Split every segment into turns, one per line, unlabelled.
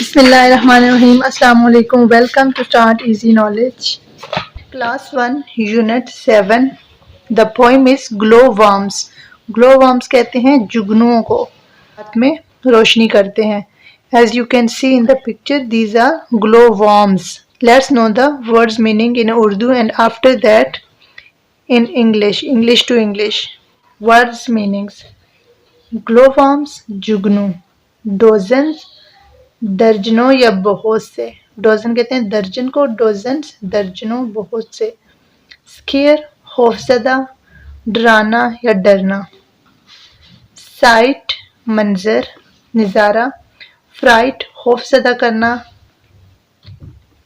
Bismillahirrahmanirrahim. Assalamu alaikum. Welcome to Start Easy Knowledge. Class 1 Unit 7. The poem is Glowworms. Glowworms कहते हैं जुगनुओं को, रात में रोशनी करते हैं. As you can see in the picture, these are glowworms. Let's know the words meaning in Urdu and after that in English. English to English. Words meanings. Glowworms Jugnu. Dozens दर्जनों या बहुत से. डोजन कहते हैं दर्जन को, dozens दर्जनों बहुत से. स्केयर खौफजदा, डराना या डरना. साइट मंजर, नज़ारा. फ्राइट खौफजदा करना.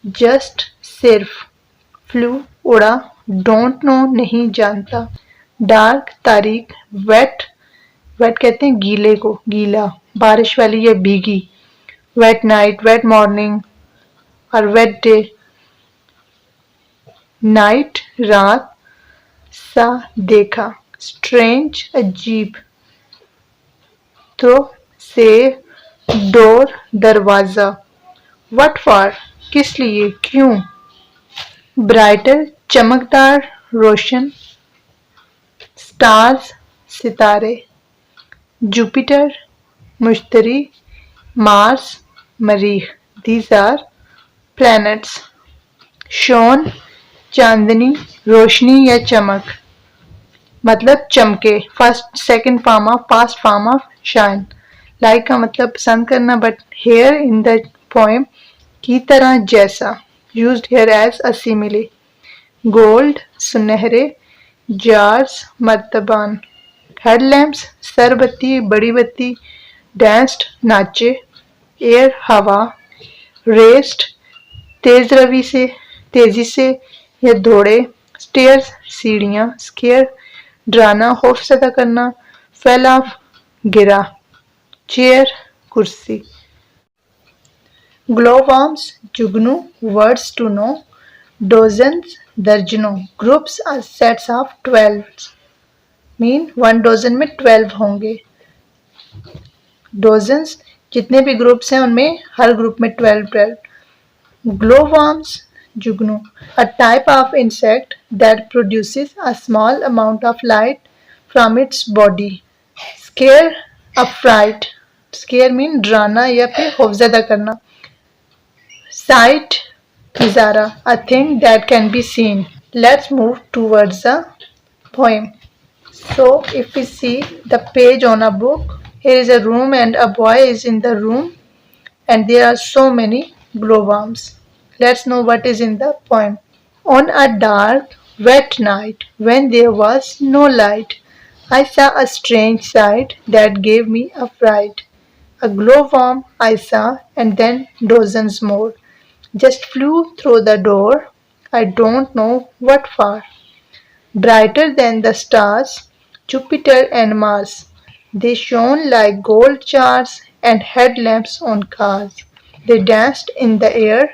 जस्ट सिर्फ. फ्लू उड़ा. डोंट नो नहीं जानता. डार्क तारीक. वेट वेट कहते हैं गीले को, गीला, बारिश वाली या भीगी. wet night, wet morning or wet day. Night रात. सा देखा. Strange अजीब. Through से. Door दरवाजा. What for किस लिए, क्यों. Brighter चमकदार, रोशन. Stars सितारे. Jupiter मुश्तरी. Mars मरीख. These are planets. शोन चांदनी, रोशनी या चमक, मतलब चमके. First second form of, past form of shine. Like का मतलब पसंद करना, but here in the poem की तरह, जैसा. Used here as a simile. Gold सुनहरे. जार्स मर्तबान. हेडलैम्प्स सरबत्ती, बड़ी बत्ती. डांस्ड नाचे. एयर हवा. रेस्ट तेज रवि से, तेजी से या दौड़े. स्टेयर्स सीढ़ियाँ. स्केयर डराना, खौफजदा करना. फेल ऑफ गिरा. चेयर कुर्सी. ग्लोवर्म्स जुगनू. Words to know. डोजन्स दर्जनों. Groups are sets of 12 mean 1 dozen में 12 होंगे. डोजन्स जितने भी ग्रुप्स हैं उनमें हर ग्रुप में 12. ग्लोवर्म्स जुगनू. A type of insect that produces a small amount of light from its body. Scare affright. Scare mean डराना या फिर खौफजदा करना. साइट नज़ारा. A thing that can be seen. Let's move towards the poem. So if we see the page on a book, here is a room and a boy is in the room and there are so many glowworms. Let's know what is in the poem. On a dark, wet night when there was no light, I saw a strange sight that gave me a fright. A glowworm I saw and then dozens more just flew through the door. I don't know what for. Brighter than the stars, Jupiter and Mars. They shone like gold jars and headlamps on cars. They danced in the air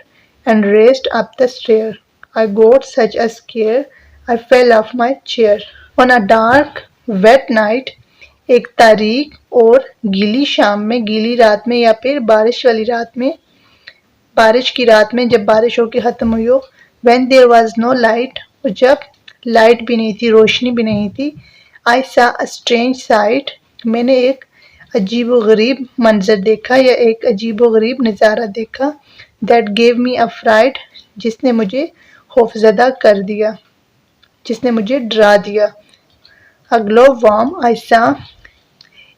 and raced up the stair. I got such a scare, I fell off my chair. On a dark, wet night, एक तारीक और गीली शाम में, गीली रात में या फिर बारिश वाली रात में, बारिश की रात में जब बारिश होकर ख़त्म हुई हो. When there was no light, और जब लाइट भी नहीं थी, रोशनी भी नहीं थी. I saw a strange sight. मैंने एक अजीब व गरीब मंजर देखा या एक अजीब व गरीब नज़ारा देखा. That gave me a fright. जिसने मुझे खौफजदा कर दिया, जिसने मुझे डरा दिया. A glowworm I saw.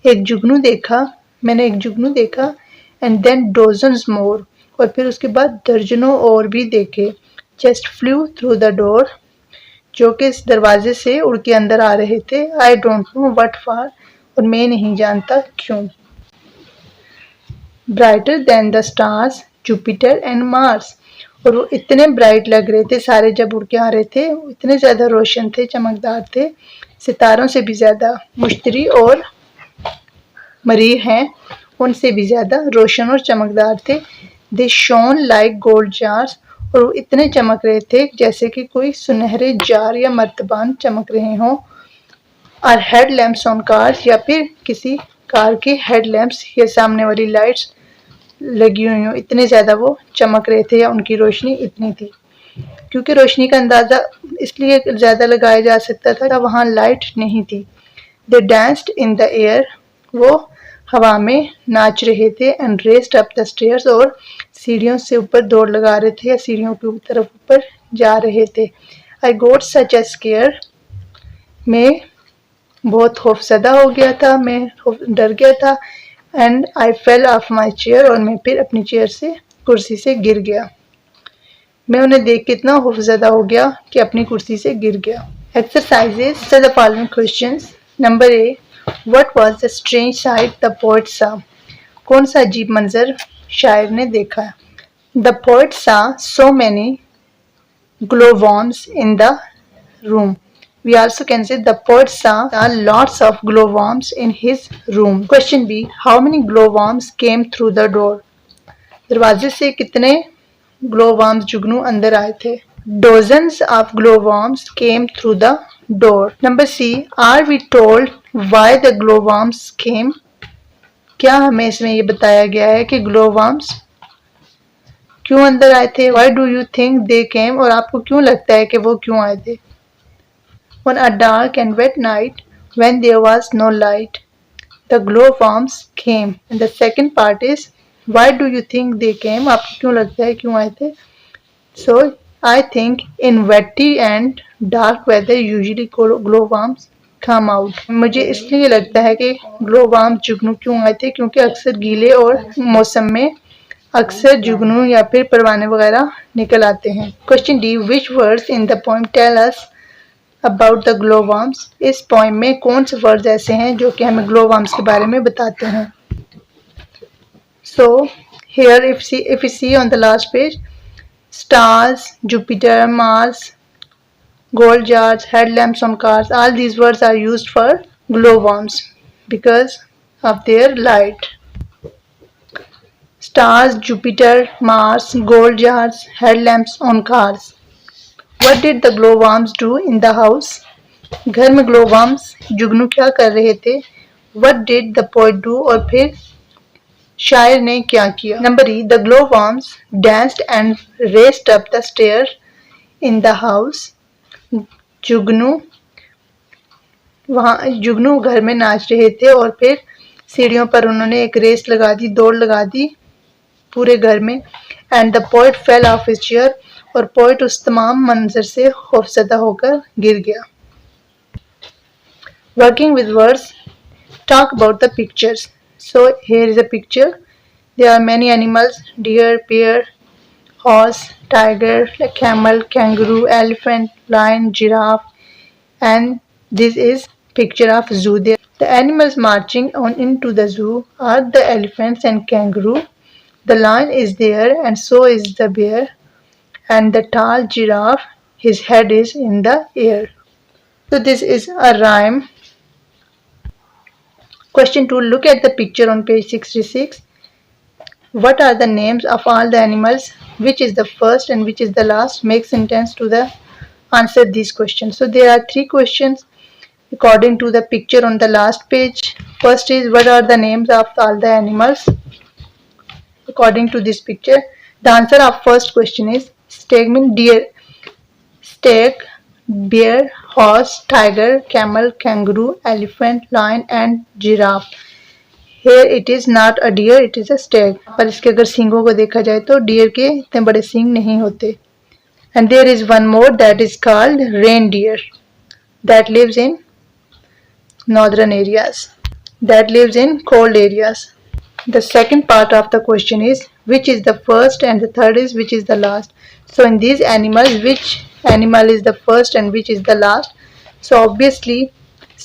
एक जुगनू देखा, मैंने एक जुगनू देखा. And then dozens more. और फिर उसके बाद दर्जनों और भी देखे. Just flew through the door. जो कि इस दरवाजे से उड़ के अंदर आ रहे थे. I don't know what for. और मैं नहीं जानता क्यों. Brighter then the stars, Jupiter and Mars. और वो इतने ब्राइट लग रहे थे सारे जब उड़ के आ रहे थे, इतने ज़्यादा रोशन थे, चमकदार थे, सितारों से भी ज़्यादा. मुश्तरी और मरीख हैं, उनसे भी ज़्यादा रोशन और चमकदार थे. दे शोन लाइक गोल्ड जार्स. और वो इतने चमक रहे थे जैसे कि कोई सुनहरे जार या मर्तबान चमक रहे हों. और हेड लैम्प्स ऑन कार्स, या फिर किसी कार के हेड लैम्प्स या सामने वाली लाइट्स लगी हुई हो, इतने ज़्यादा वो चमक रहे थे या उनकी रोशनी इतनी थी। क्योंकि रोशनी का अंदाज़ा इसलिए ज़्यादा लगाया जा सकता था, वहाँ लाइट नहीं थी। दे डांस्ड इन द एयर, वो हवा में नाच रहे थे। And raised up the stairs, और सीढ़ियों से ऊपर दौड़ लगा रहे थे या सीढ़ियों की तरफ ऊपर जा रहे थे। आई गोट सच अ स्केयर, मैं बहुत खौफजदा हो गया था, मैं डर गया था। And I fell of my chair, और मैं फिर अपनी चेयर से, कुर्सी से गिर गया। मैं उन्हें देख के इतना खौफजदा हो गया कि अपनी कुर्सी से गिर गया। Exercises the following questions. Number A, what was the strange site the poet सा, कौन सा अजीब मंजर शायर ने देखा। द पोएट सा so many glowworms in the room. We also can say the poet saw lots of glowworms in his room. Question B, how many glowworms came through the door? दरवाजे से कितने glowworms जुगनू अंदर आए थे। Dozens of glowworms came through the door. Number C, are we told why the glowworms came? क्या हमें इसमें ये बताया गया है कि glowworms क्यों अंदर आए थे। Why do you think they came, और आपको क्यों लगता है कि वो क्यों आए थे। On a dark and wet night when there was no light, the glowworms came. And the second part is why do you think they came, आपको क्यों लगता है क्यों आए थे। So I think in wetty and dark weather usually glowworms come out. मुझे इसलिए लगता है कि glowworms जुगनू क्यों आए थे, क्योंकि अक्सर गीले और मौसम में अक्सर जुगनू या फिर परवाने वगैरह निकल आते हैं। Question D, which words in the poem tell us about the glowworms, इस पोएम में कौन से वर्ड्स ऐसे हैं जो कि हमें ग्लोवर्म्स के बारे में बताते हैं। So here if you see on the last page, stars, Jupiter, Mars, gold jars, headlamps on cars, all these words are used for glowworms because of their light. Stars, Jupiter, Mars, gold jars, headlamps on cars. What did the glowworms do in the house? घर में glowworms जुगनू क्या कर रहे थे। What did the poet do, और फिर शायर ने क्या किया। Number E, the glowworms danced and raced up the stairs in the house. जुगनू घर में नाच रहे थे और फिर सीढ़ियों पर उन्होंने एक रेस लगा दी, दौड़ लगा दी पूरे घर में। And the poet fell of his chair, और पोएट उस तमाम मंजर से खौफजदा होकर गिर गया। Working with words, talk about the pictures. So here is a picture, there are many animals, deer, bear, horse, tiger, camel, kangaroo, elephant, lion, giraffe, and this is picture of zoo. The animals marching on into the zoo are the elephants and kangaroo. The lion is there, and so is the bear, and the tall giraffe, his head is in the air. So this is a rhyme. Question 2. Look at the picture on page 66. What are the names of all the animals? Which is the first and which is the last? Make sentence to the answer these questions. So there are 3 questions according to the picture on the last page. First is, what are the names of all the animals according to this picture? The answer of first question is stag means deer, stag, bear, horse, tiger, camel, kangaroo, elephant, lion and giraffe. Here it is not a deer, it is a stag. पर इसके अगर सींगों को देखा जाए तो dear के इतने बड़े सींग नहीं होते। And there is one more that is called reindeer that lives in northern areas, that lives in cold areas. The second part of the question is which is the first, and the third is which is the last. So in these animals, which animal is the first and which is the last? So obviously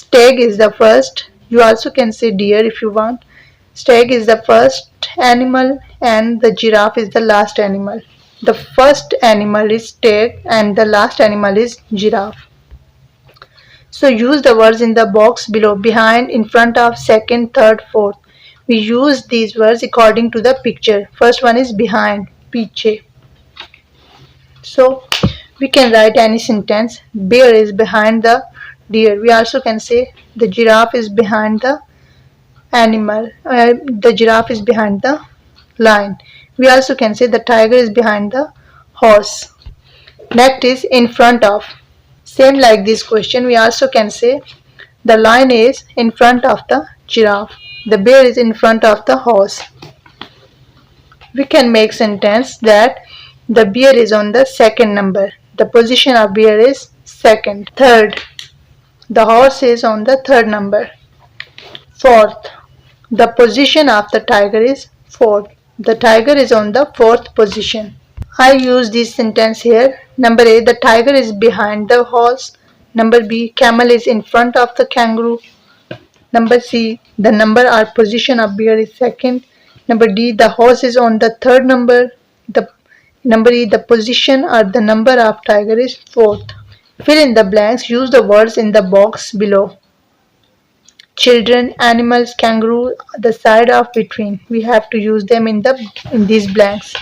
stag is the first. You also can say deer if you want. Stag is the first animal and the giraffe is the last animal. The first animal is stag and the last animal is giraffe. So use the words in the box below, behind, in front of, second, third, fourth. We use these words according to the picture. First one is behind, पीछे. So we can write any sentence. Bear is behind the deer. We also can say the giraffe is behind the animal. The giraffe is behind the lion. We also can say the tiger is behind the horse. Next is in front of. Same like this question, we also can say the lion is in front of the giraffe. The bear is in front of the horse. We can make sentence that the bear is on the second number. The position of bear is second. Third, the horse is on the third number. Fourth, the position of the tiger is fourth. The tiger is on the fourth position. I use this sentence here. Number A, the tiger is behind the horse. Number B, camel is in front of the kangaroo. Number C, the number or position of bear is second. Number D, the horse is on the third number. The number E, the position or the number of tiger is fourth. Fill in the blanks. Use the words in the box below. Children, animals, kangaroo, the side of between. We have to use them in these blanks.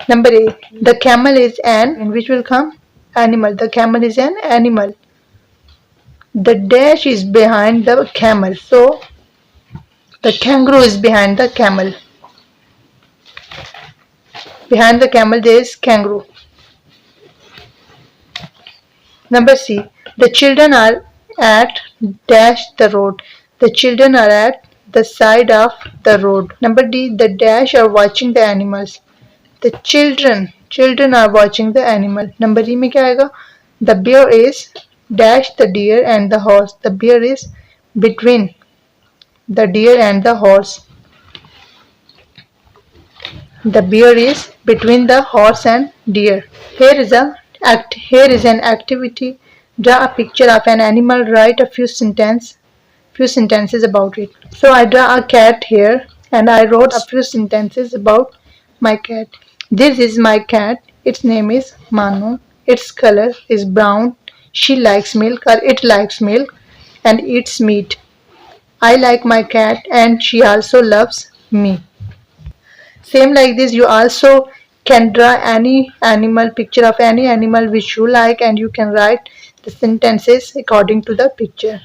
Number A, the camel is an, and which will come? Animal. The camel is an animal. The dash is behind the camel. So, the kangaroo is behind the camel. Behind the camel there is kangaroo. Number C, the children are at dash the road. The children are at the side of the road. Number D, the dash are watching the animals. The children are watching the animal. Number E में क्या आएगा? The bear is dash the deer and the horse. The bear is between the deer and the horse. The bear is between the horse and deer. Here is an activity. Draw a picture of an animal. Write a few sentences about it. So I draw a cat here and I wrote a few sentences about my cat. This is my cat. Its name is Manu. Its color is brown. She likes milk, or it likes milk and eats meat. I like my cat and she also loves me. Same like this, you also can draw any animal, picture of any animal which you like, and you can write the sentences according to the picture.